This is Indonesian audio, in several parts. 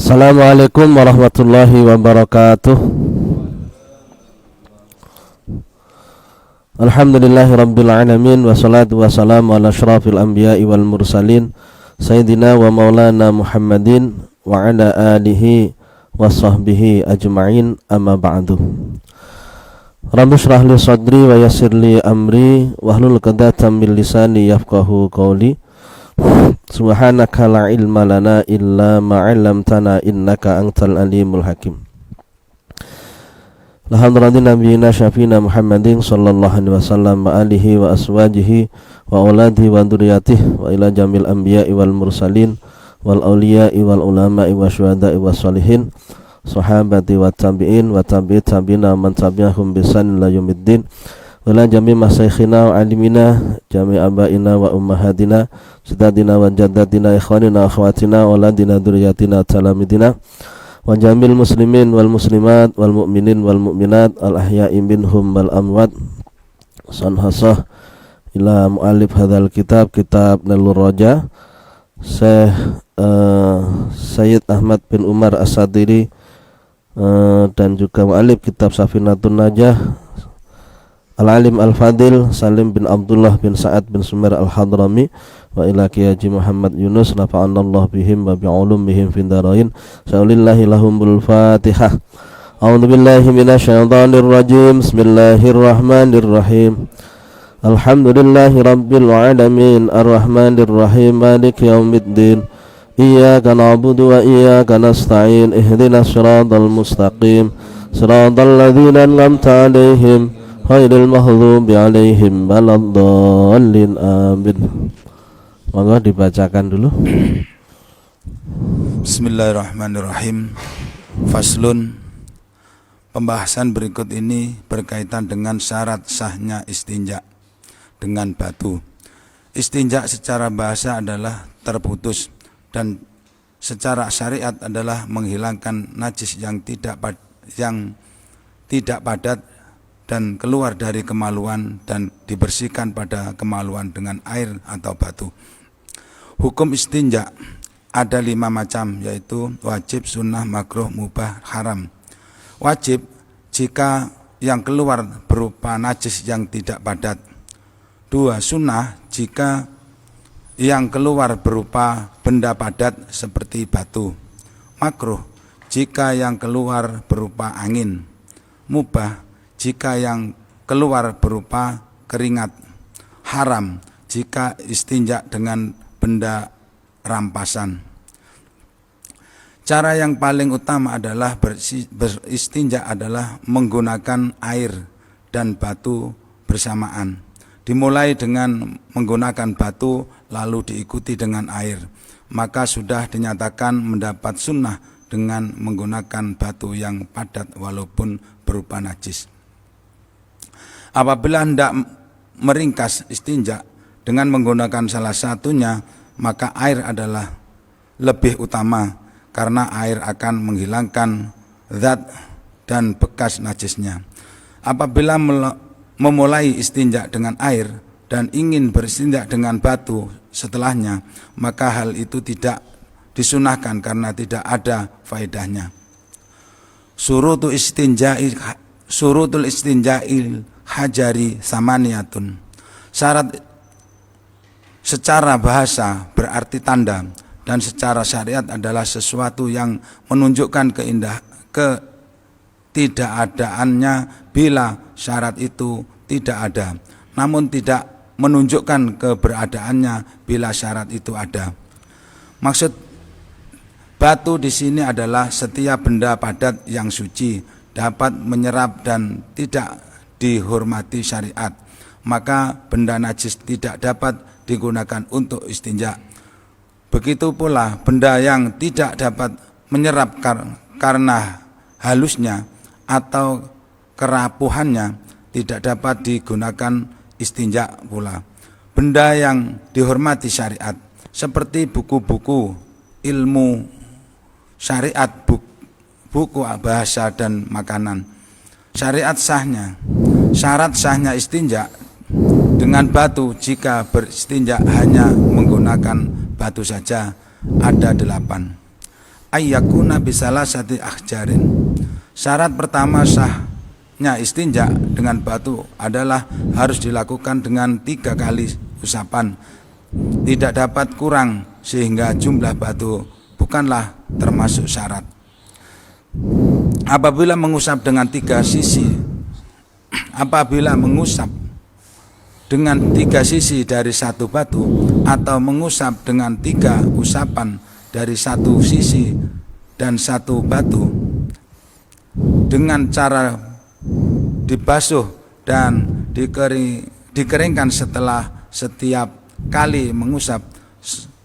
Assalamualaikum warahmatullahi wabarakatuh. Alhamdulillahi rabbil alamin, wassalatu wassalamu ala asyrafil anbiya'i wal mursalin Sayyidina wa maulana Muhammadin wa ala alihi wa sahbihi ajma'in, amma ba'du. Rabbi shrah li sadri wa yassir li amri wahlul 'uqdatam min lisani yafqahu qawli. Subhanaka la ilma lana illa ma 'allamtana innaka antal alimul hakim. Alhamdulillah nabiyina syafina Muhammadin sallallahu alaihi wasallam wa alihi wa aswajihi wa auladihi wa dzurriyyatihi wa ila jamil anbiya'i wal mursalin wal auliya'i wal ulama'i wa syuhada'i was sholihin sahabati wa tabi'in wa tabi'it tabi'ina man tabi'ahum bi ihsan ila yaumiddin wa ila jami' masyayikhina wa alimina jami' abaina wa ummahatina sadadina wa jaddatina ikhwanina wa akhwatina wa ladina dzurriyyatina talamidina wa jamil muslimin wal muslimat wal mu'minin wal mu'minat al ahya'i minhum wal amwat sanhasah ila mu'alif hadzal kitab Nailur Raja Syekh Sayyid Ahmad bin Umar As-Sadiri dan juga mu'alif kitab Safinatun Najah Al-Alim Al-Fadil Salim bin Abdullah bin Sa'ad bin Sumair Al-Hadrami wa ila Haji Muhammad Yunus nafa'anallahu bihim wa bi'ulumihim findarain. Sa'ulillahi lahumul Fatihah. A'udzu billahi minasyaitonir rajim. Bismillahirrahmanirrahim. Alhamdulillahi rabbil alamin arrahmanir rahim maliki yaumiddin. Iyyaka na'budu wa iyyaka nasta'in. Ihdinas siratal mustaqim. Siratal ladzina an'amta 'alaihim ghairil maghdubi 'alaihim waladdallin. Amin. Monggo dibacakan dulu. Bismillahirrahmanirrahim. Faslun. Pembahasan berikut ini berkaitan dengan syarat sahnya istinja dengan batu. Istinja secara bahasa adalah terputus dan secara syariat adalah menghilangkan najis yang tidak padat dan keluar dari kemaluan dan dibersihkan pada kemaluan dengan air atau batu. Hukum istinja ada 5 macam, yaitu wajib, sunnah, makruh, mubah, haram. Wajib jika yang keluar berupa najis yang tidak padat. 2. Sunnah jika yang keluar berupa benda padat seperti batu. Makruh jika yang keluar berupa angin. Mubah jika yang keluar berupa keringat. Haram jika istinja dengan benda rampasan. Cara yang paling utama adalah beristinja adalah menggunakan air dan batu bersamaan. Dimulai dengan menggunakan batu lalu diikuti dengan air, maka sudah dinyatakan mendapat sunnah dengan menggunakan batu yang padat walaupun berupa najis. Apabila hendak meringkas istinja dengan menggunakan salah satunya, maka air adalah lebih utama karena air akan menghilangkan zat dan bekas najisnya. Apabila memulai istinja dengan air dan ingin beristinja dengan batu setelahnya, maka hal itu tidak disunahkan karena tidak ada faedahnya. Surutul istinja'il hajari samaniyatun. Syarat secara bahasa berarti tanda dan secara syariat adalah sesuatu yang menunjukkan ketidakadaannya bila syarat itu tidak ada, namun tidak menunjukkan keberadaannya bila syarat itu ada. Maksud batu di sini adalah setiap benda padat yang suci, dapat menyerap dan tidak dihormati syariat, maka benda najis tidak dapat digunakan untuk istinja. Begitu pula benda yang tidak dapat menyerap karena halusnya atau kerapuhannya tidak dapat digunakan istinja pula. Benda yang dihormati syariat seperti buku-buku ilmu syariat, buku bahasa dan makanan. Syarat sahnya istinja dengan batu jika beristinja hanya menggunakan batu saja ada 8. ayyakuna bisalasati ahjarin. Syarat pertama sahnya istinja dengan batu adalah harus dilakukan dengan 3 kali usapan, tidak dapat kurang, sehingga jumlah batu bukanlah termasuk syarat. Apabila mengusap dengan 3 sisi, apabila mengusap dengan 3 sisi dari 1 batu, atau mengusap dengan 3 usapan dari 1 sisi dan 1 batu, dengan cara dibasuh dan dikeringkan setelah setiap kali mengusap,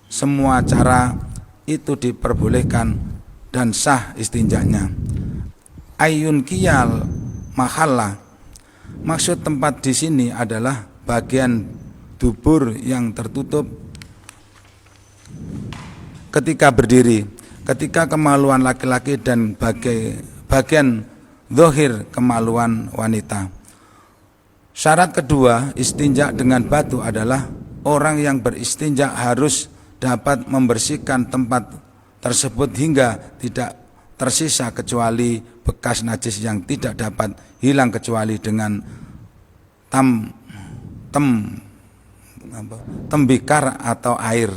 semua cara itu diperbolehkan dan sah istinjanya. Ayun kiyal mahalla, maksud tempat di sini adalah bagian dubur yang tertutup ketika berdiri, ketika kemaluan laki-laki, dan bagian zahir kemaluan wanita. Syarat kedua istinja dengan batu adalah orang yang beristinja harus dapat membersihkan tempat tersebut hingga tidak tersisa kecuali bekas najis yang tidak dapat hilang kecuali dengan tembikar atau air.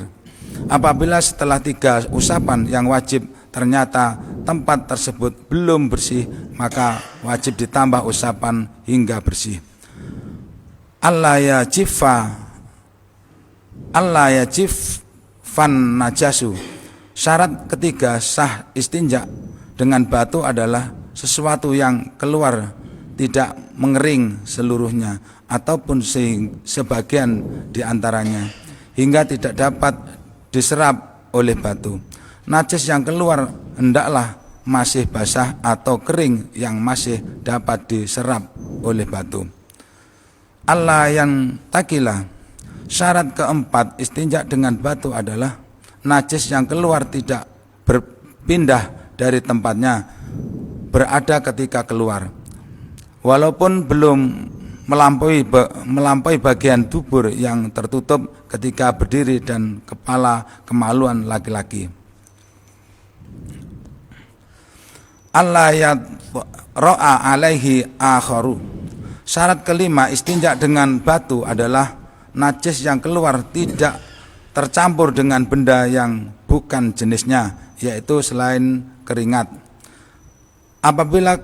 Apabila setelah 3 usapan yang wajib ternyata tempat tersebut belum bersih, maka wajib ditambah usapan hingga bersih. Allah ya jifan najasu. Syarat ketiga sah istinja dengan batu adalah sesuatu yang keluar tidak mengering seluruhnya ataupun sebagian diantaranya hingga tidak dapat diserap oleh batu. Najis yang keluar hendaklah masih basah atau kering yang masih dapat diserap oleh batu. Allah yang takilah. Syarat keempat istinja dengan batu adalah najis yang keluar tidak berpindah dari tempatnya, berada ketika keluar, walaupun belum melampaui bagian dubur yang tertutup ketika berdiri dan kepala kemaluan laki-laki. Allah ya ro'a alaihi akharu. Syarat kelima istinja dengan batu adalah najis yang keluar tidak tercampur dengan benda yang bukan jenisnya, yaitu selain keringat. Apabila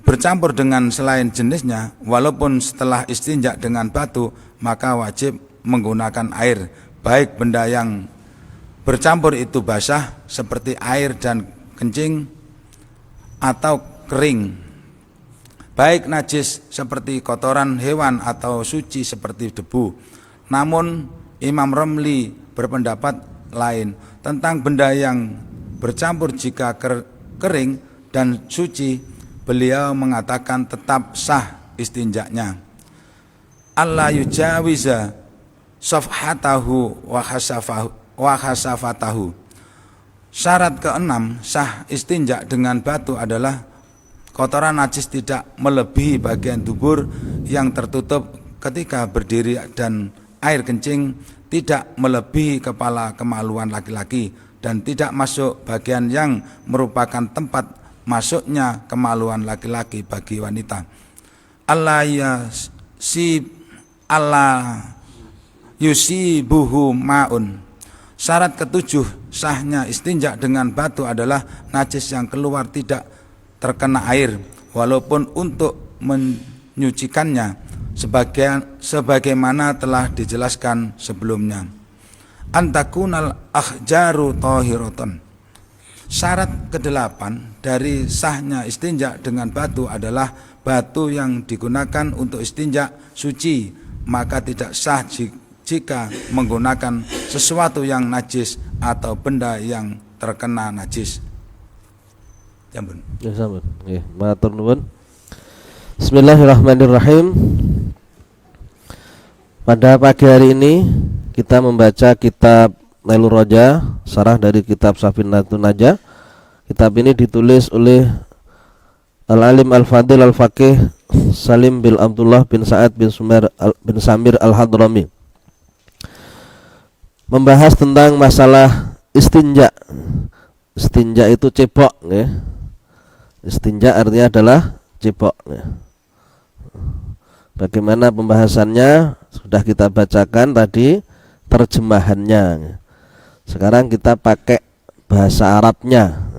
bercampur dengan selain jenisnya, walaupun setelah istinja dengan batu, maka wajib menggunakan air, baik benda yang bercampur itu basah seperti air dan kencing atau kering, baik najis seperti kotoran hewan atau suci seperti debu. Namun Imam Romli berpendapat lain tentang benda yang bercampur. Jika kering dan suci, beliau mengatakan tetap sah istinjaknya. Allah yujawiza safhatahu wa khasafatahu. Syarat keenam sah istinja dengan batu adalah kotoran najis tidak melebihi bagian dubur yang tertutup ketika berdiri, dan air kencing tidak melebihi kepala kemaluan laki-laki dan tidak masuk bagian yang merupakan tempat masuknya kemaluan laki-laki bagi wanita. Allah yusibuhu ma'un. Syarat ketujuh sahnya istinja dengan batu adalah najis yang keluar tidak terkena air, walaupun untuk menyucikannya sebagaimana telah dijelaskan sebelumnya. Antakunal ahjaru tahiratan. Syarat kedelapan dari sahnya istinja dengan batu adalah batu yang digunakan untuk istinja suci, maka tidak sah jika menggunakan sesuatu yang najis atau benda yang terkena najis. Jampun. Ya sampun. Nggih, matur nuwun. Bismillahirrahmanirrahim. Pada pagi hari ini kita membaca kitab Nailur Roja, syarah dari kitab Safinatun Najah. Kitab ini ditulis oleh Al-Alim Al-Fadil Al-Faqih Salim bin Abdullah bin Sa'ad bin Samir Al-Hadrami. Membahas tentang masalah istinja istinja itu cebok ya. Istinja artinya adalah cebok ya. Bagaimana pembahasannya sudah kita bacakan tadi terjemahannya. Sekarang kita pakai bahasa Arabnya.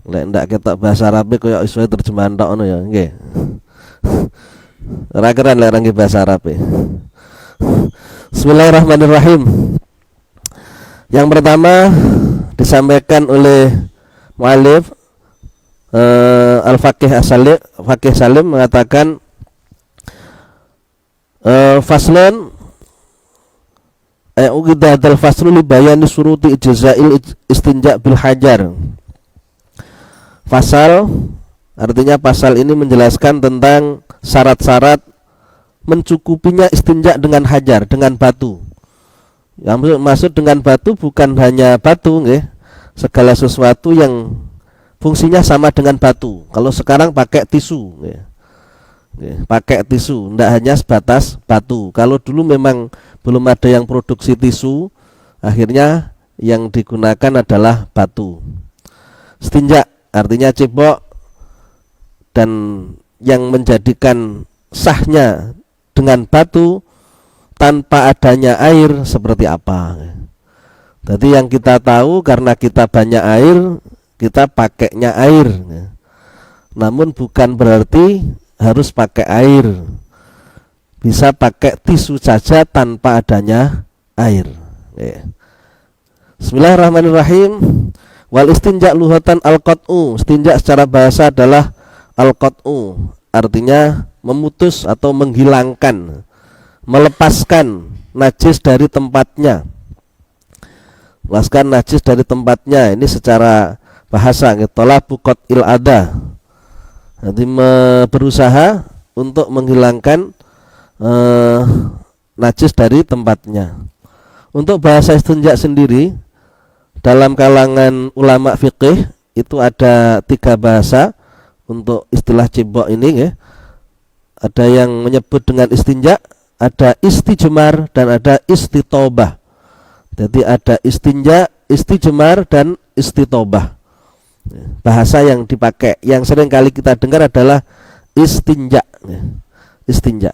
Lek ndak ketok bahasa Arabe koyo iso terjemahan tok ngono ya, nggih. Ora keren lek nggih bahasa Arabe. Bismillahirrahmanirrahim. Yang pertama disampaikan oleh muallif Al-Faqih Faqih Salim mengatakan faslun uqidadal faslu li bayani suruti ijza'il istinja bil hajar. Pasal artinya pasal ini menjelaskan tentang syarat-syarat mencukupinya istinja dengan hajar, dengan batu. Yang maksud dengan batu bukan hanya batu nggih, segala sesuatu yang fungsinya sama dengan batu. Kalau sekarang pakai tisu nggih. Pakai tisu, tidak hanya sebatas batu. Kalau dulu memang belum ada yang produksi tisu, akhirnya yang digunakan adalah batu. Istinja artinya cebok, dan yang menjadikan sahnya dengan batu tanpa adanya air seperti apa. Jadi yang kita tahu karena kita banyak air, kita pakainya air. Namun bukan berarti harus pakai air. Bisa pakai tisu saja tanpa adanya air. Bismillahirrahmanirrahim. Wal istinja luhatan al-qat'u. Istinja secara bahasa adalah al-qat'u, artinya memutus atau menghilangkan, melepaskan najis dari tempatnya. Melepaskan najis dari tempatnya. Ini secara bahasa talabu qat'il adha. Nanti berusaha untuk menghilangkan najis dari tempatnya. Untuk bahasa istinja sendiri dalam kalangan ulama fikih itu ada 3 bahasa untuk istilah cebok ini ya. Ada yang menyebut dengan istinja, ada istijmar dan ada istitobah. Jadi ada istinja, istijmar dan istitobah. Bahasa yang dipakai, yang sering kali kita dengar adalah istinja. Istinja.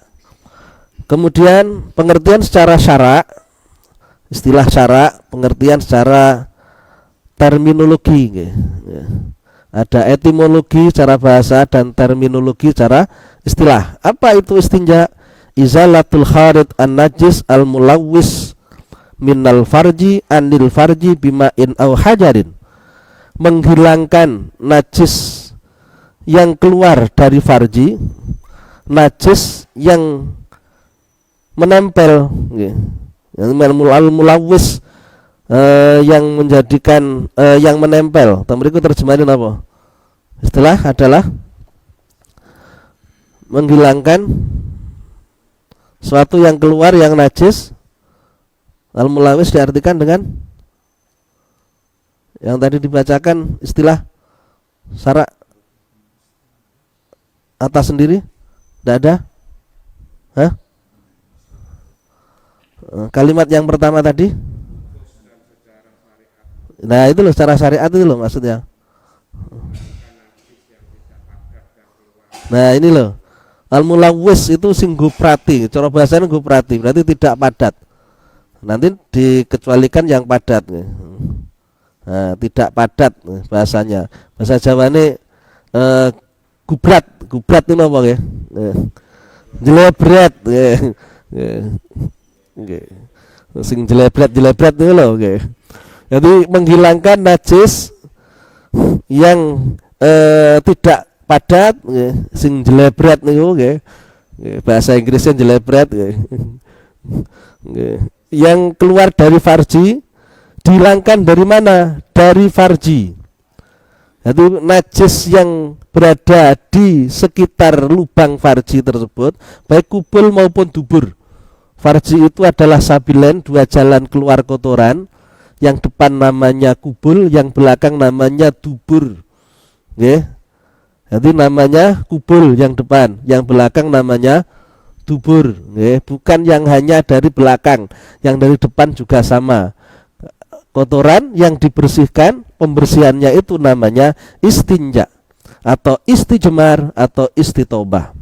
Kemudian pengertian secara syara, istilah syara, pengertian secara terminologi. Ada etimologi secara bahasa dan terminologi secara istilah. Apa itu istinja? Izalatul kharid an-najis al-mulawwis minal farji anil farji bima'in aw hajarin. Menghilangkan najis yang keluar dari farji, najis yang menempel, yang al-mulawwis, yang menjadikan yang menempel. Berikut terjemahin apa? Istilah adalah menghilangkan suatu yang keluar yang najis. Al-mulawwis diartikan dengan yang tadi dibacakan istilah syara atas sendiri. Tidak ada? Hah? Kalimat yang pertama tadi. Nah itu loh secara syariat itu loh maksudnya. Nah ini loh, al-mulawwis itu sing guprati, cara bahasanya guprati, berarti tidak padat. Nanti dikecualikan yang padat. Nah, tidak padat bahasanya. Bahasa Jawa ini gubrat, gubrat itu apa ya? Jelebret, sing jelebret itu loh. Jadi menghilangkan najis yang tidak padat, sing jelebret niku nggih. Bahasa Inggrisnya jelebret yang keluar dari farji, dihilangkan dari mana? Dari farji. Jadi najis yang berada di sekitar lubang farji tersebut, baik kubul maupun dubur. Farji itu adalah sabilen, 2 jalan keluar kotoran. Yang depan namanya kubul, yang belakang namanya dubur. Jadi namanya kubul yang depan, yang belakang namanya dubur. Bukan yang hanya dari belakang, yang dari depan juga sama. kotoran yang dibersihkan, pembersihannya itu namanya istinja atau istijmar atau istitobah.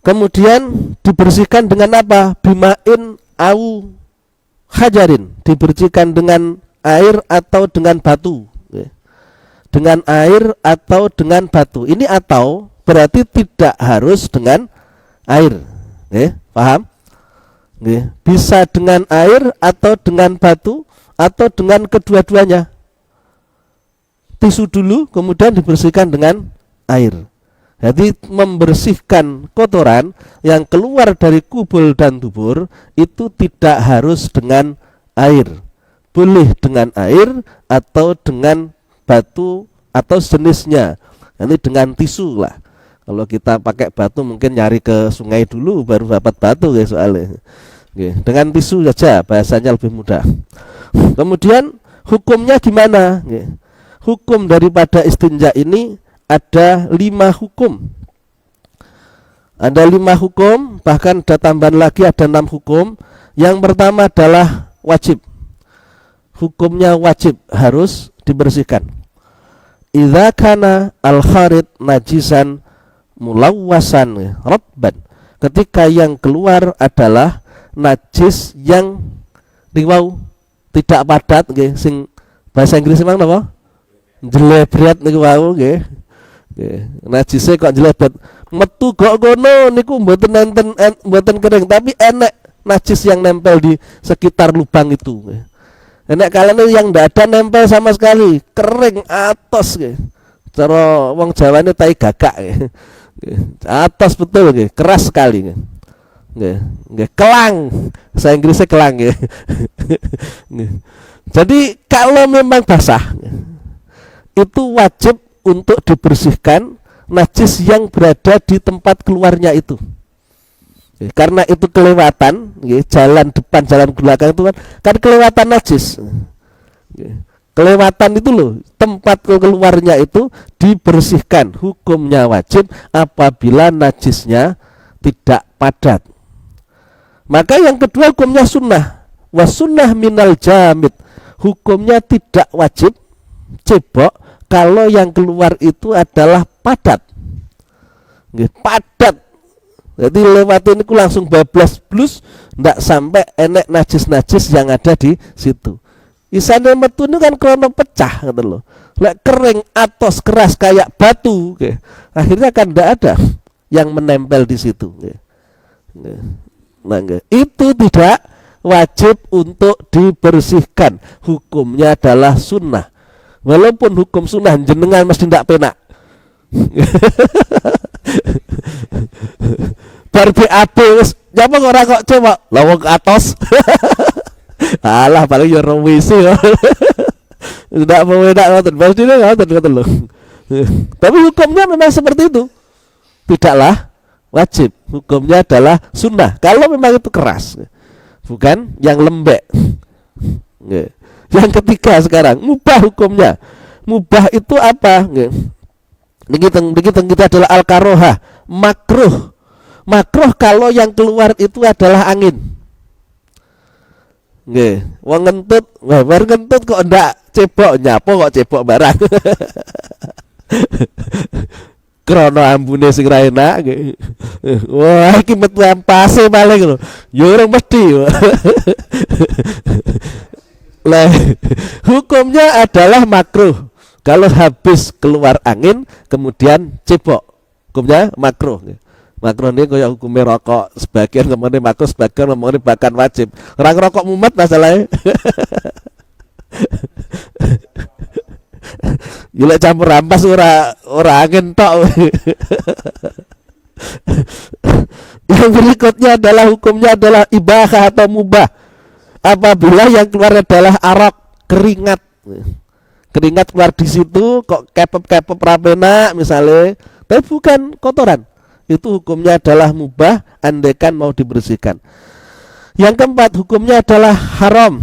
Kemudian dibersihkan dengan apa? Bimain au hajarin, dibersihkan dengan air atau dengan batu. Dengan air atau dengan batu. Ini atau berarti tidak harus dengan air. Paham? Bisa dengan air atau dengan batu atau dengan kedua-duanya. Tisu dulu kemudian dibersihkan dengan air. Jadi membersihkan kotoran yang keluar dari kubul dan dubur itu tidak harus dengan air. Boleh dengan air atau dengan batu atau sejenisnya. Nanti dengan tisu lah. Kalau kita pakai batu mungkin nyari ke sungai dulu baru dapat batu ya soalnya. Dengan tisu saja bahasanya lebih mudah. Kemudian hukumnya gimana? Hukum daripada istinja ini ada 5 hukum. Ada 5 hukum, bahkan ada tambahan lagi ada 6 hukum. Yang pertama adalah wajib. Hukumnya wajib, harus dibersihkan. Idza kana al-kharid najisan mulawwasan rabban, ketika yang keluar adalah najis yang riwau tidak padat nggih, sing bahasa Inggris memang napa? Jelebret niku wau nggih. Najise kok jelebret. Metu kok kono niku mboten enten mboten kering tapi enek najis yang nempel di sekitar lubang itu nggih. Enek kalane yang ndak ada nempel sama sekali, kering atos nggih. Cara wong Jawane tai gagak nggih. Atas betul nggih, keras sekali nggih. Nggih, kelang. Bahasa Inggrisnya kelang nggih. Jadi kalau memang basah itu wajib untuk dibersihkan najis yang berada di tempat keluarnya itu. Karena itu kelewatan, jalan depan, jalan belakang itu kan kelewatan najis. Kelewatan itu loh, tempat keluarnya itu dibersihkan. Hukumnya wajib apabila najisnya tidak padat. Maka yang kedua hukumnya sunnah. Wasunnah minal jamid. Hukumnya tidak wajib cebok kalau yang keluar itu adalah padat. Padat. Jadi lewatin itu langsung bablas blus, ndak sampai enek najis-najis yang ada di situ. Isane metu itu kan krono pecah gitu loh. Lek kering atos keras kayak batu, akhirnya kan ndak ada yang menempel di situ. Nah, itu tidak wajib untuk dibersihkan. Hukumnya adalah sunnah. Walaupun hukum sunnah jenengan mesti ndak penak. Bar BAB wis nyapa ora kok coba lawang ke atas. Alah paling yo rewisi. Ndak mau enak ngoten. Mestine ngoten lho. Tapi hukumnya memang seperti itu. Tidaklah wajib. Hukumnya adalah sunnah. Kalau memang itu keras, bukan yang lembek. Yang ketiga sekarang mubah hukumnya. Mubah itu apa? Niki kita adalah al-karohah, makruh. Makruh kalau yang keluar itu adalah angin. Nggih, wong ngentut, bar ngentut kok ndak cebok, nyapo kok cebok barang. Krono ambune sing ra enak nggih. Wah, iki metu ampase paling lho. Ya ora mesti. Lah, hukumnya adalah makruh. Kalau habis keluar angin kemudian cebok, hukumnya makruh. Makruh ini kayak hukumnya rokok, sebagian ngomongin makruh, sebagian ngomongin bahkan wajib. Orang rokok mumet masalahnya. Gila campur rampas ora angin tok. Yang berikutnya adalah hukumnya adalah ibahah atau mubah. Apabila yang keluar adalah arak, keringat. Keringat keluar di situ kok kepep-kepep rapena misalnya, tapi bukan kotoran. Itu hukumnya adalah mubah andaikan mau dibersihkan. Yang keempat hukumnya adalah haram.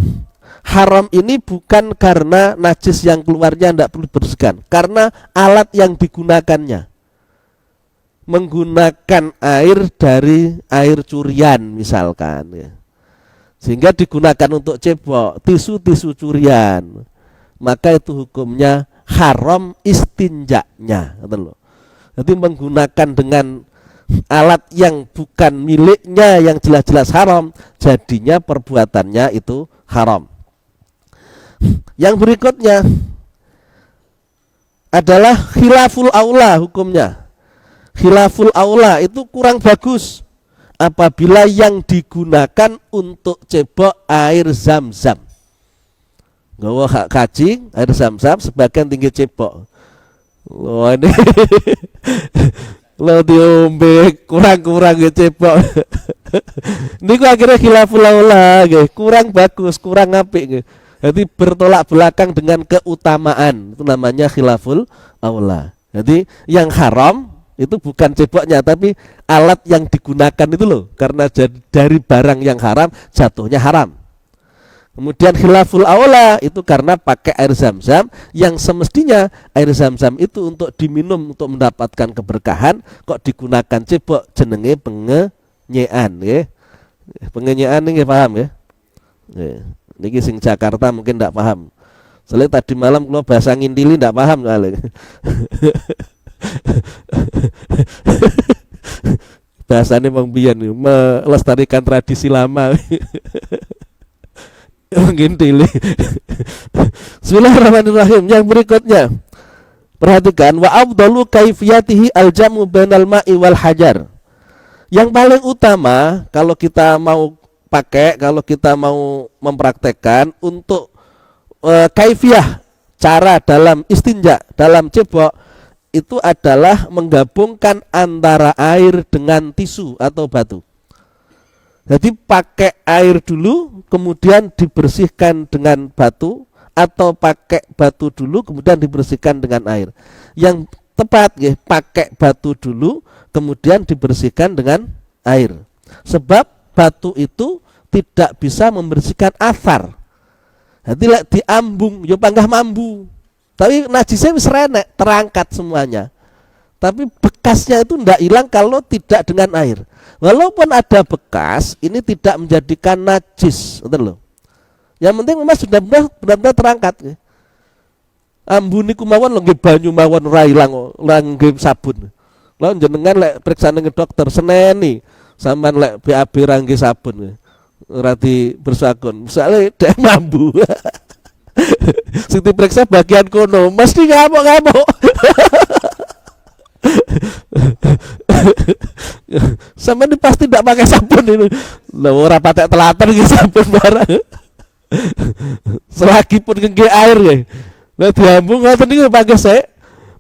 Haram ini bukan karena najis yang keluarnya tidak perlu dibersihkan, karena alat yang digunakannya. Menggunakan air dari air curian misalkan ya. sehingga digunakan untuk cebok, tisu-tisu curian, maka itu hukumnya haram istinjaknya, jadi menggunakan dengan alat yang bukan miliknya yang jelas-jelas haram, jadinya perbuatannya itu haram. Yang berikutnya adalah khilaful aula hukumnya. Khilaful aula itu kurang bagus apabila yang digunakan untuk cebok air zam-zam. Gawa kacing air zam-zam sebagian tinggi cebok. Wah ini lo diombe kurang-kurang cebok. Ini akhirnya khilaful aula, kurang bagus, kurang apik. Jadi bertolak belakang dengan keutamaan, itu namanya khilaful aula. Jadi yang haram itu bukan ceboknya, tapi alat yang digunakan itu loh, karena dari barang yang haram jatuhnya haram. Kemudian khilaful aula itu karena pakai air zam-zam, yang semestinya air zam-zam itu untuk diminum untuk mendapatkan keberkahan, kok digunakan cebok, jenenge pengenyean, ya. Pengenyean ini paham ya? Niki sing Jakarta mungkin tidak paham. Soalnya tadi malam kalau bahasa ngintili tidak paham soalnya. Bahasanya Bang Bian melestarikan tradisi lama. Ngintili. Bismillahirrahmanirrahim. Yang berikutnya, perhatikan, wa afdalu kaifiyatihi aljamu bainal ma'i wal hajar. Yang paling utama kalau kita mau pakai, kalau kita mau mempraktekkan untuk kaifiyah cara dalam istinja, dalam cebok, itu adalah menggabungkan antara air dengan tisu atau batu. Jadi pakai air dulu kemudian dibersihkan dengan batu, atau pakai batu dulu kemudian dibersihkan dengan air. Yang tepat ya, pakai batu dulu kemudian dibersihkan dengan air. Sebab batu itu tidak bisa membersihkan athar. Jadi lek diambung yo panggah mambu. Tapi najisnya wis renek, terangkat semuanya. Tapi bekasnya itu tidak hilang kalau tidak dengan air. Walaupun ada bekas, ini tidak menjadikan najis, betul loh. Yang penting memang sudah benar-benar terangkat. Ambun niku mawon lho nggih banyu mawon ora ilang, nggih sabun. Lah jenengan lek periksane ke dokter seneni, sampean lek BAB ra nggih sabun. Ora dibersakon. Misale dhek mambu. Sing diperiksa bagian kono, mesti ngamuk-ngamuk. Sama ini pasti tidak pakai sabun ini. Lah ora patek telaten iki sabun barang. Selagi pun ngengge air ya. Lah diambung ngoten niku pakai sik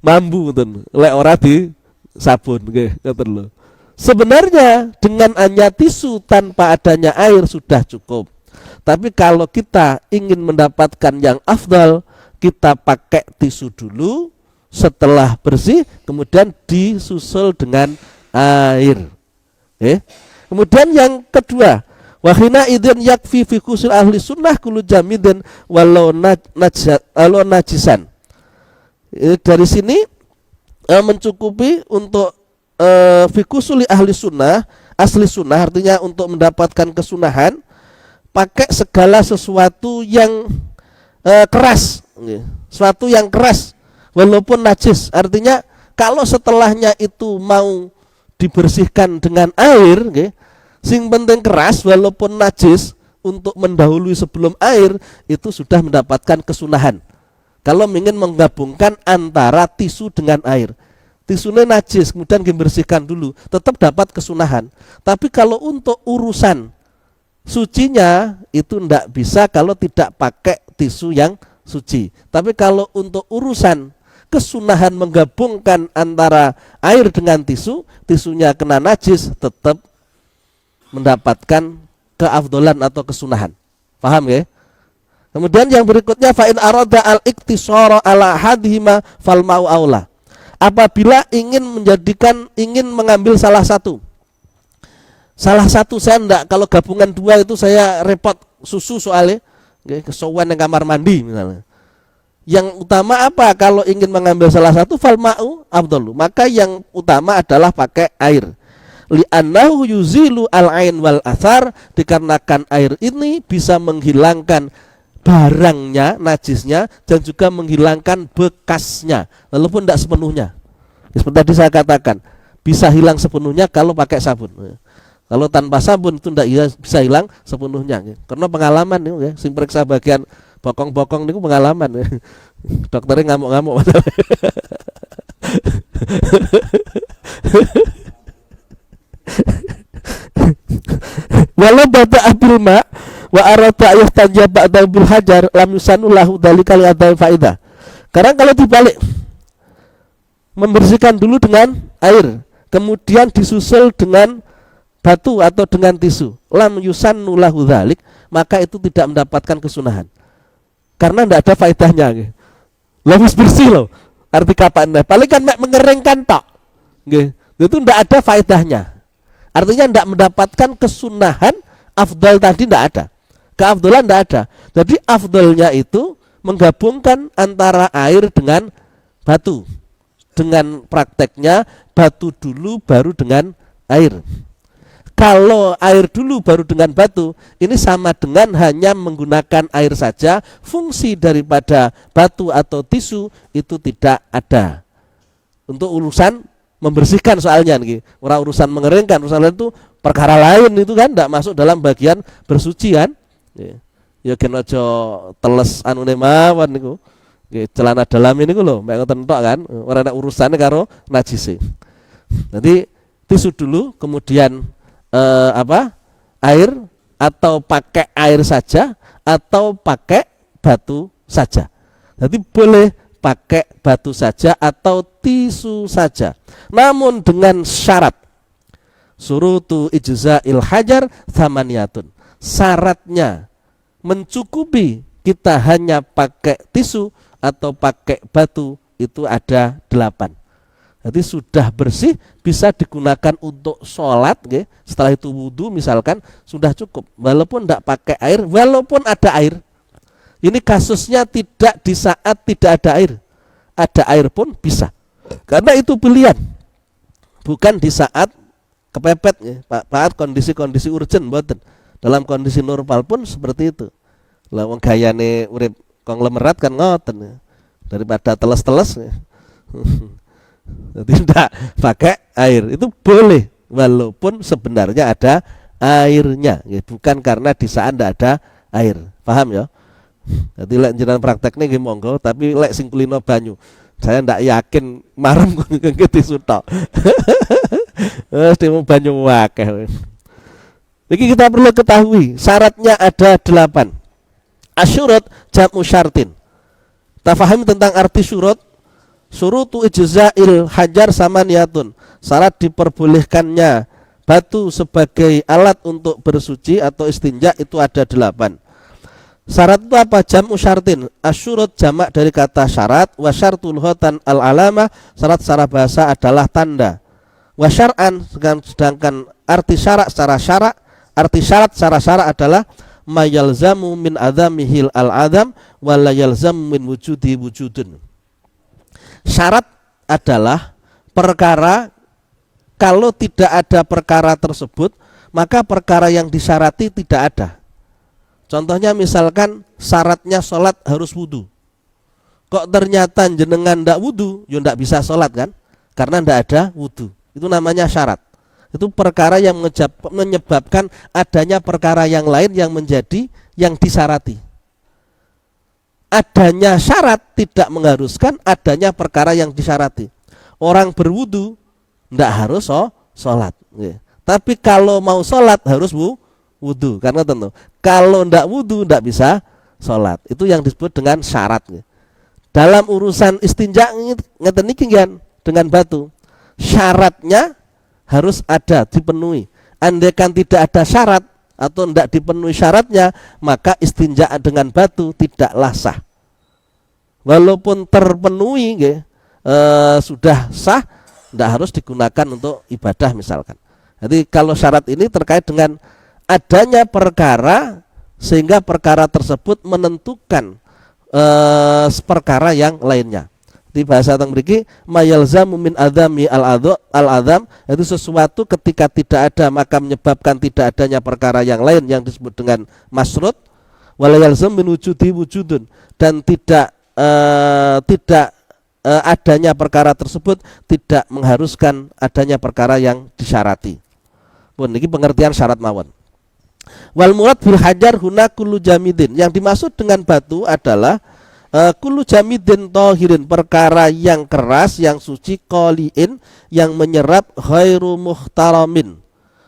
mambu ngoten. Lek ora di sabun nggih ngoten lho. Sebenarnya dengan hanya tisu tanpa adanya air sudah cukup. Tapi kalau kita ingin mendapatkan yang afdal, kita pakai tisu dulu, setelah bersih kemudian disusul dengan air. Kemudian yang kedua, wahina idzin yakfi fi kusul ahli sunnah kullu jamidin walau najisan. Dari sini mencukupi untuk fikusuli ahli sunnah, asli sunnah, artinya untuk mendapatkan kesunahan, pakai segala sesuatu yang keras, sesuatu yang keras walaupun najis. Artinya kalau setelahnya itu mau dibersihkan dengan air, sing penting keras walaupun najis, untuk mendahului sebelum air itu sudah mendapatkan kesunahan. Kalau ingin menggabungkan antara tisu dengan air, tisunya najis kemudian dibersihkan dulu, tetap dapat kesunahan. Tapi kalau untuk urusan sucinya itu tidak bisa kalau tidak pakai tisu yang suci. Tapi kalau untuk urusan kesunahan menggabungkan antara air dengan tisu, tisunya kena najis, tetap mendapatkan keafdolan atau kesunahan. Paham ya? Kemudian yang berikutnya, fa in arada al-iktisara ala hadhima fal ma'u aula. Apabila ingin mengambil salah satu, saya enggak, kalau gabungan dua itu saya repot susu soalnya, kesuwen yang kamar mandi misalnya. Yang utama apa? Kalau ingin mengambil salah satu, fal ma'u afdalu, maka yang utama adalah pakai air. li'annahu yuzilu al-ain wal athar, dikarenakan air ini bisa menghilangkan barangnya, najisnya, dan juga menghilangkan bekasnya, walaupun tidak sepenuhnya. Seperti tadi saya katakan, bisa hilang sepenuhnya kalau pakai sabun. Kalau tanpa sabun itu tidak bisa hilang sepenuhnya. Karena pengalaman nih, sing periksa bagian bokong-bokong niku pengalaman. Dokternya ngamuk-ngamuk. Walau bata abil ma wa arata ayastanja ba'da bil hajar lam yusanullahu dzalika li adai faidah. Karena kalau dibalik, membersihkan dulu dengan air, kemudian disusul dengan batu atau dengan tisu, lam yusanullahu dzalik, maka itu tidak mendapatkan kesunahan. Karena tidak ada faedahnya. Lebih bersih loh. Arti kapan? Paling kan mengeringkan tok. Itu tidak ada faedahnya. Artinya tidak mendapatkan kesunahan afdal tadi, tidak ada. Keafdalan tidak ada. Jadi afdalnya itu menggabungkan antara air dengan batu. Dengan prakteknya batu dulu baru dengan air. Kalau air dulu baru dengan batu, ini sama dengan hanya menggunakan air saja, fungsi daripada batu atau tisu itu tidak ada. Untuk urusan membersihkan soalnya nih, orang urusan mengeringkan, urusan lain itu perkara lain, itu kan tidak masuk dalam bagian bersuci kan. Ya kena aja teles anune mawon niku. Celana dalam ini lho, mek ngoten tok kan, ora ada urusannya karo najis. Nanti tisu dulu, kemudian air, atau pakai air saja atau pakai batu saja. Jadi boleh pakai batu saja atau tisu saja, namun dengan syarat surutu ijza'il hajar thamaniyatun. Syaratnya mencukupi kita hanya pakai tisu atau pakai batu itu ada 8. Jadi sudah bersih, bisa digunakan untuk sholat, okay? Setelah itu wudhu misalkan, sudah cukup. Walaupun tidak pakai air, walaupun ada air. Ini kasusnya tidak di saat tidak ada air. Ada air pun bisa. Karena itu pilihan. Bukan di saat kepepet, okay? Saat kondisi-kondisi urgent, boten. Dalam kondisi normal pun seperti itu. Lah wong gayane urip konglomerat kan ngoten, ya. Daripada teles-teles. Ya. Tidak pakai air itu boleh, walaupun sebenarnya ada airnya, ya, bukan karena di saat tidak ada air. Paham ya? Jadi lek jenengan praktekne nggih monggo, tapi lek sing kulino banyu, saya ndak yakin marem ke tisu tok. Wes demo banyu akeh. Iki kita perlu ketahui, syaratnya ada 8. Asyurat jam'u syartin. Kita pahami tentang arti syurut. Surutu ijza'il hajar samaniyatun. Syarat diperbolehkannya batu sebagai alat untuk bersuci atau istinja itu ada 8. Syarat itu apa? Jam'u syartin. Asyurut jamak dari kata syarat. Wa syartul hotan al-alamah. Syarat secara bahasa adalah tanda. Wa syar'an, sedangkan arti syarat secara syarak, arti syarat secara syarak adalah mayalzamu min adamihil al-adam wa la yalzamu min wujudi wujudun. Syarat adalah perkara, kalau tidak ada perkara tersebut, maka perkara yang disyarati tidak ada. Contohnya misalkan syaratnya sholat harus wudhu. Kok ternyata jenengan ndak wudhu, ya ndak bisa sholat kan? Karena ndak ada wudhu. Itu namanya syarat. Itu perkara yang menyebabkan adanya perkara yang lain yang menjadi yang disyarati. Adanya syarat tidak mengharuskan adanya perkara yang disyarati. Orang berwudu tidak harus sholat. Tapi kalau mau sholat harus wudu. Karena tentu kalau tidak wudu tidak bisa sholat. Itu yang disebut dengan syarat. Dalam urusan istinja ngeten niki dengan batu, syaratnya harus ada, dipenuhi. Andaikan tidak ada syarat atau tidak dipenuhi syaratnya, maka istinja dengan batu tidaklah sah. Walaupun terpenuhi sudah sah, tidak harus digunakan untuk ibadah misalkan. Jadi kalau syarat ini terkait dengan adanya perkara sehingga perkara tersebut menentukan perkara yang lainnya. Di bahasa teng mriki mayalzamu min adzami al-adzam itu sesuatu ketika tidak ada maka menyebabkan tidak adanya perkara yang lain yang disebut dengan masrut, wala yalzam min wujudi wujudun, dan tidak adanya perkara tersebut tidak mengharuskan adanya perkara yang disyarati. Pun niki pengertian syarat mawon. Wal murad bil hajar huna kullu jamidin. Yang dimaksud dengan batu adalah kullu jamidin tohirin, perkara yang keras, yang suci, qoliin, yang menyerap, khairu muhtaramin,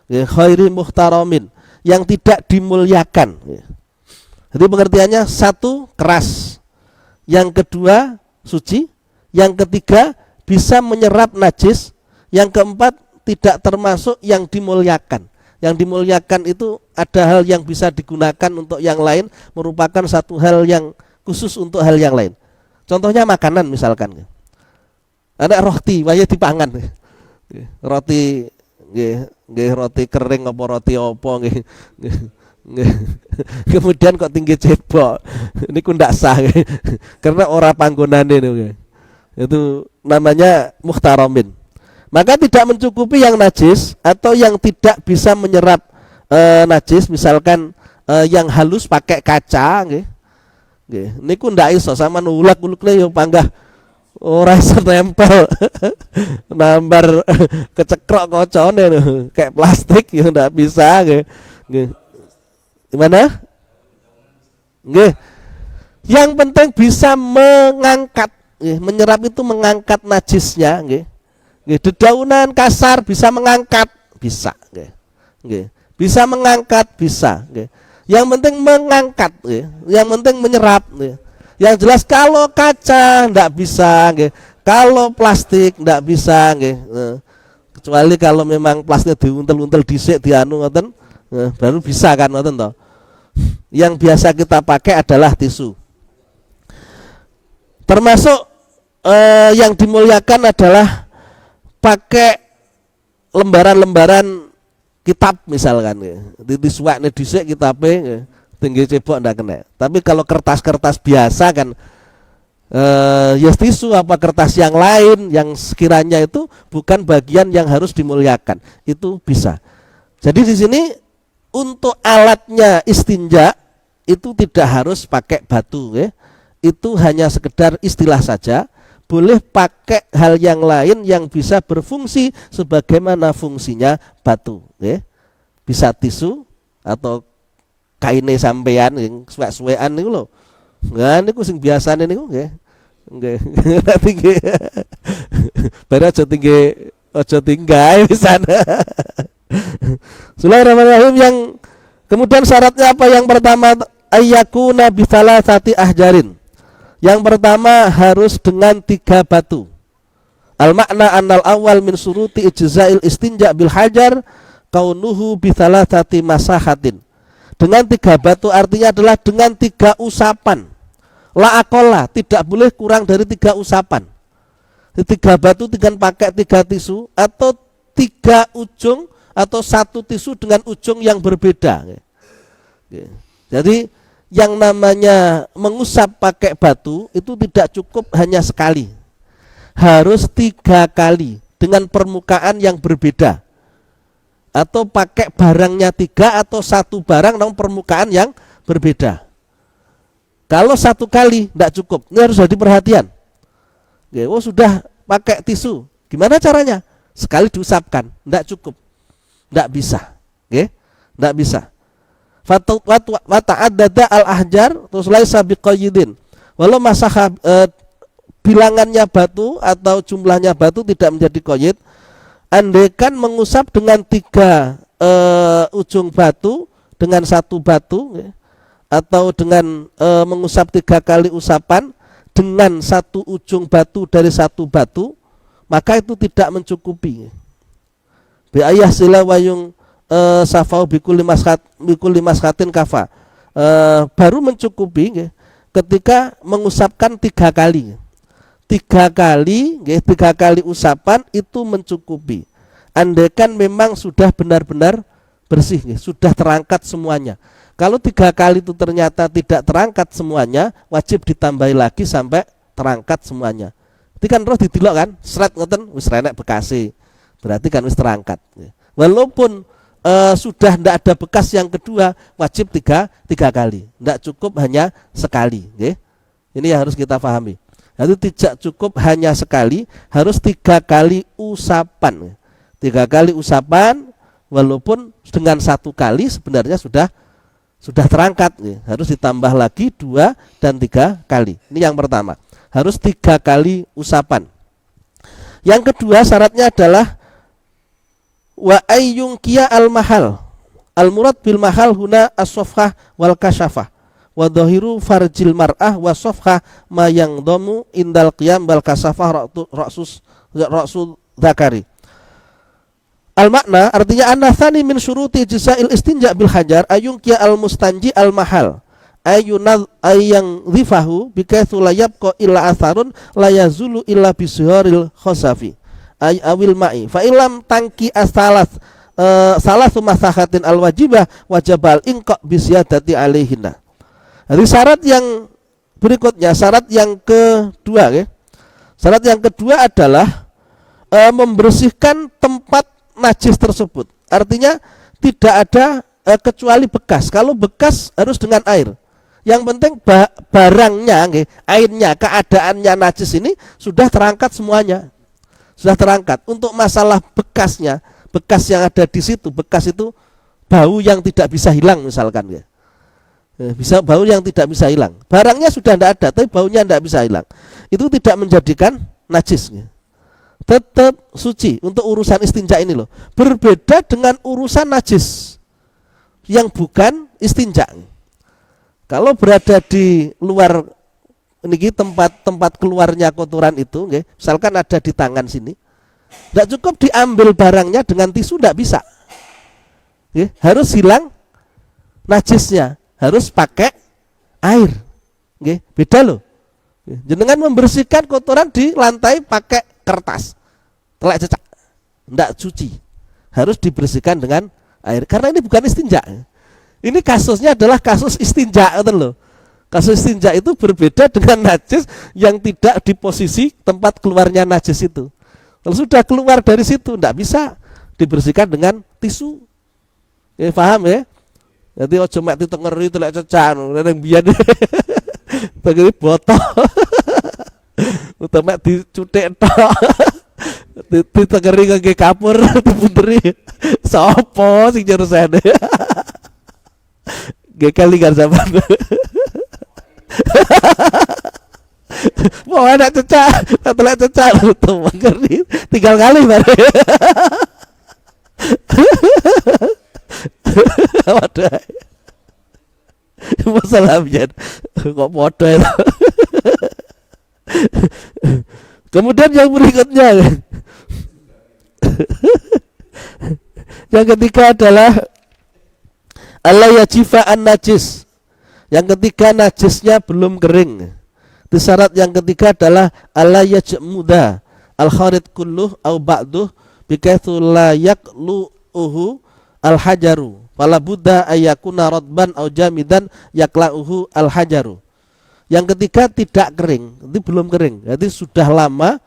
khairi muhtaramin, yang tidak dimuliakan. Jadi pengertiannya, satu keras, yang kedua suci, yang ketiga bisa menyerap najis, yang keempat tidak termasuk yang dimuliakan. Yang dimuliakan itu ada hal yang bisa digunakan untuk yang lain, merupakan satu hal yang khusus untuk hal yang lain. Contohnya makanan misalkan. Ada roti, waya dipangan. Roti nggih roti kering apa roti apa nggih. Kemudian kok tinggi cebok. Niku ndak sah. Karena ora panggonane niku. Itu namanya muhtaramin. Maka tidak mencukupi yang najis atau yang tidak bisa menyerap najis, misalkan yang halus pakai kaca nggih. Nggih, niku ndak iso sama ulek-ulekne yo panggah ora iso nempel. Nambar kecekrok kocone kayak plastik yo ndak bisa nggih. Nggih. Gimana? Nggih. Yang penting bisa mengangkat, nggih, menyerap itu mengangkat najisnya, nggih. Nggih, dedaunan kasar bisa mengangkat, bisa, nggih. Nggih. Bisa mengangkat, bisa, nggih. Yang penting mengangkat, ya. Yang penting menyerap, ya. Yang jelas kalau kaca ndak bisa, ya. Kalau plastik ndak bisa, ya. Kecuali kalau memang plastik diuntel-untel dhisik dianu ngoten, baru bisa kan ngoten toh. Yang biasa kita pakai adalah tisu. Termasuk yang dimuliakan adalah pakai lembaran-lembaran kitab misalkan, disuakne dhisik kitabe tinggi cebok ndak kena. Tapi kalau kertas-kertas biasa kan ya tisu apa kertas yang lain yang sekiranya itu bukan bagian yang harus dimuliakan, itu bisa. Jadi di sini untuk alatnya istinja itu tidak harus pakai batu, ya. Itu hanya sekedar istilah saja. Boleh pakai hal yang lain yang bisa berfungsi sebagaimana fungsinya batu, ya. Bisa tisu atau kaine sampean yang suwek-suwekan niku lho. Nah niku sing biasane niku nggih. Nggih. Tinggi. Bare aja tinggal di sana. Bismillahirrahmanirrahim. Yang kemudian syaratnya apa? Yang pertama ayyakuna bi salasati ahjarin. Yang pertama harus dengan 3 batu. Al makna annal awal min suruti ijza'il istinja bil hajar kaunuhu bi salasati masahatin. Dengan 3 batu artinya adalah dengan 3 usapan. La aqalla, tidak boleh kurang dari 3 usapan. 3 batu dengan pakai 3 tisu atau 3 ujung atau 1 tisu dengan ujung yang berbeda. Jadi yang namanya mengusap pakai batu itu tidak cukup hanya sekali, harus 3 kali dengan permukaan yang berbeda, atau pakai barangnya 3 atau 1 barang namun permukaan yang berbeda. Kalau 1 kali tidak cukup, ini harus jadi perhatian. Oh sudah pakai tisu, gimana caranya? Sekali diusapkan, tidak cukup, tidak bisa, tidak bisa. Wa ta'addada al-ahjar terus laisa biqayyidin. Walau masaha bilangannya batu atau jumlahnya batu tidak menjadi qayyid, andaikan mengusap dengan 3 ujung batu dengan 1 batu, atau dengan mengusap 3 kali usapan dengan 1 ujung batu dari 1 batu, maka itu tidak mencukupi. Bi ayah sila wayung safau bikul limashatin kafa, baru mencukupi ketika mengusapkan 3 kali. 3 kali usapan itu mencukupi. Andaikan memang sudah benar-benar bersih, sudah terangkat semuanya. Kalau 3 kali itu ternyata tidak terangkat semuanya, wajib ditambahi lagi sampai terangkat semuanya. Itu kan roh didelok kan, sret ngoten wis renek bekase. Berarti kan wis terangkat. Walaupun sudah ndak ada bekas yang kedua, wajib tiga kali. Ndak cukup hanya sekali, nggih. Ini yang harus kita pahami. Itu tidak cukup hanya sekali, harus 3 kali usapan. 3 kali usapan, walaupun dengan 1 kali sebenarnya sudah terangkat. Harus ditambah lagi 2 dan 3 kali. Ini yang pertama. Harus 3 kali usapan. Yang kedua syaratnya adalah wa ayyung kia al mahal. Al murad bil mahal huna as-safhah wal kasyafah. Wa dhahiru farjil mar'ah wa safhah ma yang domu indal qiyam bal kasafah ra'sul dzakari. Al makna artinya anna tsani min syuruti jisa'il istinja bil hajar ayung kia al mustanji al mahal ayunad ayang dhifahu bikaitsu la yabqa illa atharun la yazulu illa bisuharil khasafi ay awil ma'i fa ilam tangki asalas salasu masahatin al wajibah wajabal inqa bisyadati alaihinna. Jadi syarat yang berikutnya, syarat yang kedua, ya. Syarat yang kedua adalah membersihkan tempat najis tersebut. Artinya tidak ada kecuali bekas. Kalau bekas harus dengan air. Yang penting barangnya, ya, airnya, keadaannya najis ini sudah terangkat semuanya. Sudah terangkat. Untuk masalah bekasnya, bekas yang ada di situ, bekas itu bau yang tidak bisa hilang misalkan, ya. Bisa bau yang tidak bisa hilang. Barangnya sudah tidak ada, tapi baunya tidak bisa hilang. Itu tidak menjadikan najis. Tetap suci untuk urusan istinja ini loh. Berbeda dengan urusan najis yang bukan istinja. Kalau berada di luar ini tempat keluarnya kotoran itu, misalkan ada di tangan sini, tidak cukup diambil barangnya dengan tisu, tidak bisa. Harus hilang najisnya. Harus pakai air. Beda loh. Jenengan membersihkan kotoran di lantai pakai kertas, telek cecak, ndak suci. Harus dibersihkan dengan air karena ini bukan istinja. Ini kasusnya adalah kasus istinja, loh. Kasus istinja itu berbeda dengan najis yang tidak di posisi tempat keluarnya najis itu. Kalau sudah keluar dari situ ndak bisa dibersihkan dengan tisu. Paham ya? Jadi ojo mek ditengeri telek cecak nang biyen. Tegere botol. Utawa mek dicuthik tok. Ditengeri kangge kapur dipunderi. Sopo sing jerusane? Nggih kali kan sampean. Mau enak cecak, telek cecak ngeri. Tinggal kali bare. Waduh, masalahnya kok bodoh itu. Kemudian yang berikutnya, yang ketiga adalah Allah yajifa an najis. Yang ketiga najisnya belum kering. Itu syarat yang ketiga adalah Allah yajmuda al kharid kulluh au ba'duh bikaitsu la yaqluhu al hajaru fala budda ayakuna radban au jamidan yaklauhu al hajaru. Yang ketiga tidak kering, itu belum kering. Jadi sudah lama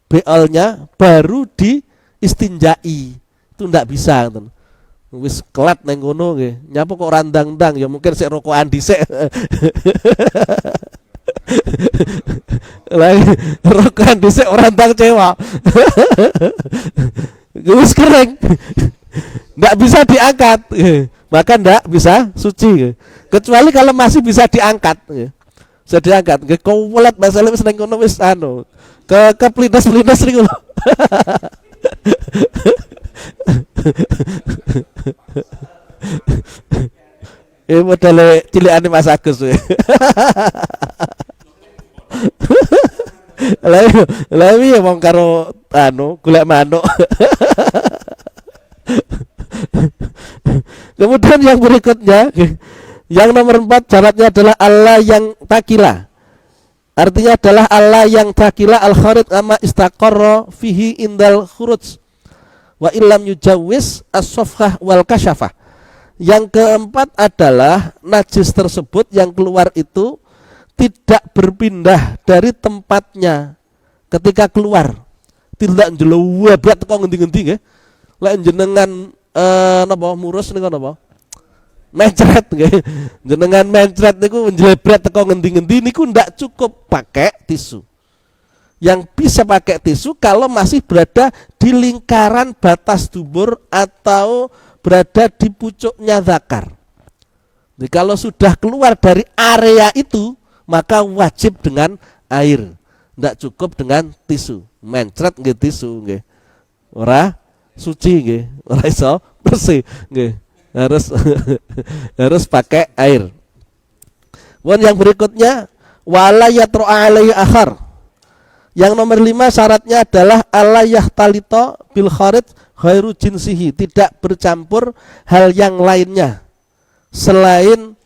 beolnya baru diistinjai. Itu ndak bisa, gitu. Wis kelat neng ngono nggih. Nyapa kok randang-ndang ya mungkin sik rokokan dhisik. Lah rokokan dhisik ora ndang cewa. Wis kering. Nggak bisa diangkat, maka nggak bisa suci. Kecuali kalau masih bisa diangkat, bisa diangkat. Kau welet masalah wis nang kono wis anu, ke plindes-plindes niku lho. Modele cilikane Mas Agus. Lah piye wong karo anu golek manuk. Kemudian yang berikutnya, yang nomor 4 syaratnya adalah Allah yang takila. Artinya adalah Allah yang takila al kharid ama istaqarra fihi indal khuruj wa illam yujawwiz as-safhah wal kasyafah. Yang keempat adalah najis tersebut yang keluar itu tidak berpindah dari tempatnya ketika keluar tidak njelewabrat teko ngendi-ngendi nggih. Lek jenengan napa murus niku napa? Mencret nggih. Jenengan mencret niku njlebret teko ngendi-ngendi niku ndak cukup pakai tisu. Yang bisa pakai tisu kalau masih berada di lingkaran batas dubur atau berada di pucuknya zakar. Jadi kalau sudah keluar dari area itu maka wajib dengan air, tidak cukup dengan tisu. Mencret nggih tisu nggih. Ora suci nggih, ora iso bersih nggih. Harus pakai air. Kemudian yang berikutnya wala yatru alaihi akhar. Yang nomor 5 syaratnya adalah alla yahtalito bil kharit ghairu jinsihi, tidak bercampur hal yang lainnya selain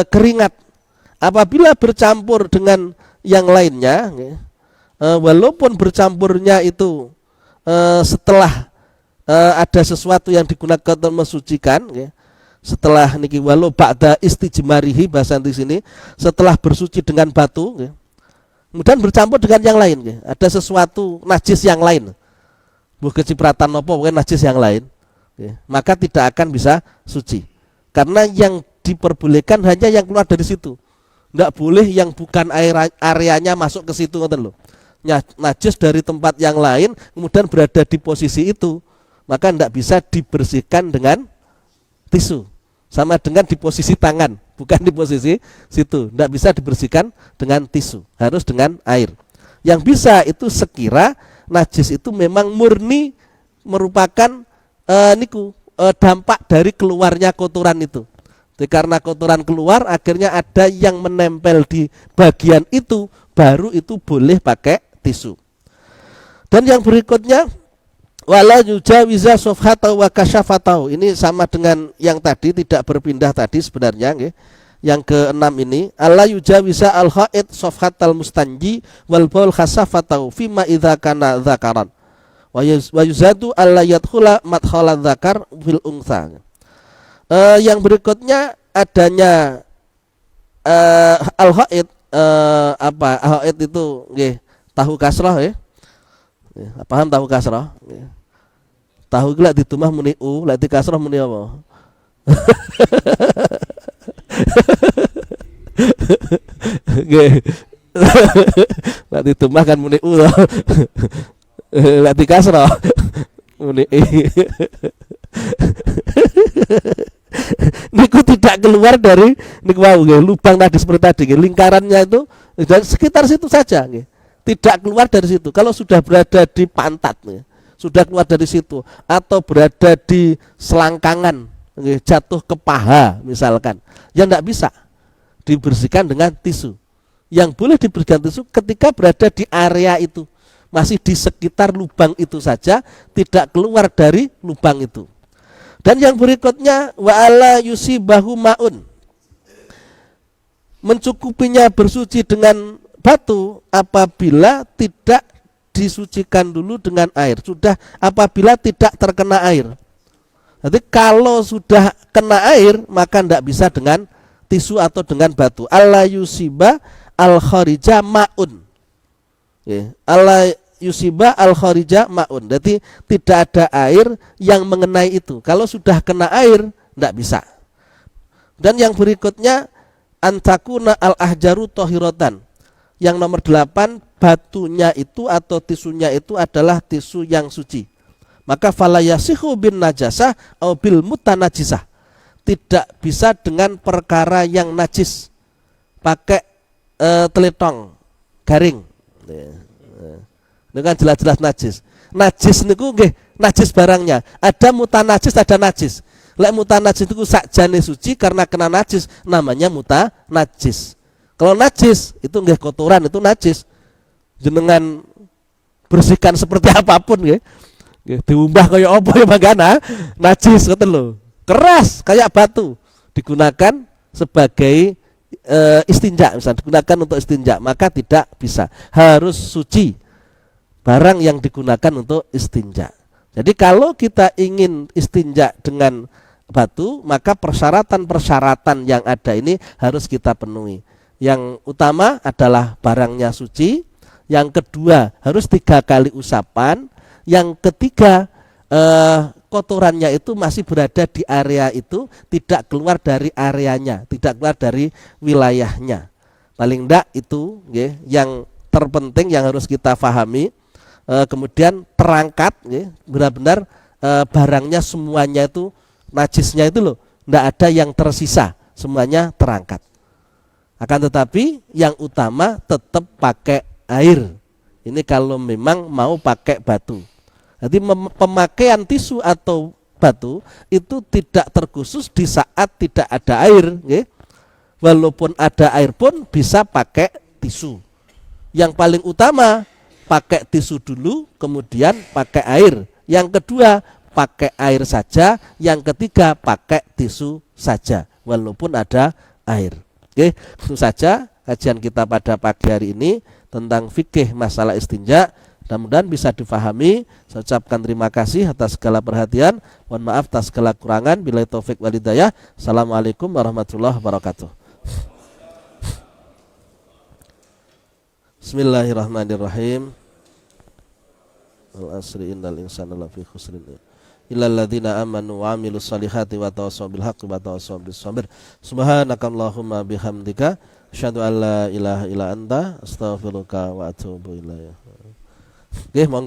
keringat. Apabila bercampur dengan yang lainnya, walaupun bercampurnya itu setelah ada sesuatu yang digunakan untuk mensucikan, setelah niki walau ba'da istijmarihi bahasa di sini, setelah bersuci dengan batu, kemudian bercampur dengan yang lain, ada sesuatu najis yang lain, buh kecipratan apa, bukan najis yang lain, maka tidak akan bisa suci, karena yang diperbolehkan hanya yang keluar dari situ, tidak boleh yang bukan areanya masuk ke situ, ngoten lho. Najis dari tempat yang lain kemudian berada di posisi itu, maka tidak bisa dibersihkan dengan tisu, sama dengan di posisi tangan, bukan di posisi situ, tidak bisa dibersihkan dengan tisu, harus dengan air. Yang bisa itu sekira najis itu memang murni merupakan dampak dari keluarnya kotoran itu. Jadi karena kotoran keluar akhirnya ada yang menempel di bagian itu, baru itu boleh pakai tisu. Dan yang berikutnya wala yujawiza sofhatau wa kasyafatau. Ini sama dengan yang tadi, tidak berpindah tadi sebenarnya nggih. Yang ke-6 ini alla yujawiza al haid sofhatal mustanji wal baul khasafatau fima idza kana dzakaran wa yuzadu alla yadkhula madkhala dzakar fil untha. Yang berikutnya adanya al haid, al haid itu nggih tahu kasrah ya. Paham tahu kasrah? Tahu gila ditumah muni u, lek di kasrah muni apa? Nggih. Lek ditumah kan muni u. Lek di kasrah muni i. Niku tidak keluar dari niku wau nggih, lubang tadi seperti tadi nggih, lingkarannya itu dan sekitar situ saja nggih. Tidak keluar dari situ. Kalau sudah berada di pantat, sudah keluar dari situ, atau berada di selangkangan, jatuh ke paha misalkan, yang tidak bisa dibersihkan dengan tisu. Yang boleh dibersihkan tisu ketika berada di area itu, masih di sekitar lubang itu saja, tidak keluar dari lubang itu. Dan yang berikutnya wa'ala yusibahu ma'un, mencukupinya bersuci dengan batu apabila tidak disucikan dulu dengan air, sudah apabila tidak terkena air. Jadi kalau sudah kena air maka tidak bisa dengan tisu atau dengan batu. Alla yusiba al kharija maun, alla yusiba al kharija maun, jadi tidak ada air yang mengenai itu. Kalau sudah kena air tidak bisa. Dan yang berikutnya antakuna al ahjaru tohirotan. Yang nomor 8, batunya itu atau tisunya itu adalah tisu yang suci. Maka falayasihu bin najasah au bil mutanajisah. Tidak bisa dengan perkara yang najis. Pakai teletong garing. Ini kan jelas-jelas najis. Najis niku nggih, najis barangnya. Ada mutanajis, ada najis. Lek mutanajis itu sakjane suci, karena kena najis namanya mutanajis. Kalau najis itu nggih kotoran, itu najis. Jenengan bersihkan seperti apapun nggih. Diumbah kaya apa ya mangkana najis ngoten lho. Keras kayak batu, digunakan sebagai istinja, misalnya digunakan untuk istinja, maka tidak bisa. Harus suci barang yang digunakan untuk istinja. Jadi kalau kita ingin istinja dengan batu, maka persyaratan-persyaratan yang ada ini harus kita penuhi. Yang utama adalah barangnya suci, Yang kedua harus 3 kali usapan. Yang ketiga kotorannya itu masih berada di area itu, tidak keluar dari areanya, tidak keluar dari wilayahnya. Paling enggak itu yang terpenting yang harus kita pahami. Kemudian perangkat benar-benar barangnya semuanya itu najisnya itu loh, enggak ada yang tersisa, semuanya terangkat. Akan tetapi yang utama tetap pakai air. Ini kalau memang mau pakai batu. Jadi pemakaian tisu atau batu itu tidak terkhusus di saat tidak ada air. Walaupun ada air pun bisa pakai tisu. Yang paling utama pakai tisu dulu, kemudian pakai air. Yang kedua pakai air saja, yang ketiga pakai tisu saja walaupun ada air. Oke, itu saja kajian kita pada pagi hari ini tentang fikih masalah istinja. Mudah-mudahan bisa difahami. Saya ucapkan terima kasih atas segala perhatian. Mohon maaf atas segala kurangan. Billahi taufik wal hidayah. Assalamualaikum warahmatullahi wabarakatuh. Bismillahirrahmanirrahim. Al-asri innal insana lafi khusrin illal ladzina amanu wa amilus solihati wa tawassaw bil haqqi wa tawassaw bis sabr. Subhanakallahumma bihamdika asyhadu an la ilaha illa anta astaghfiruka wa atubu ilaik. Oke,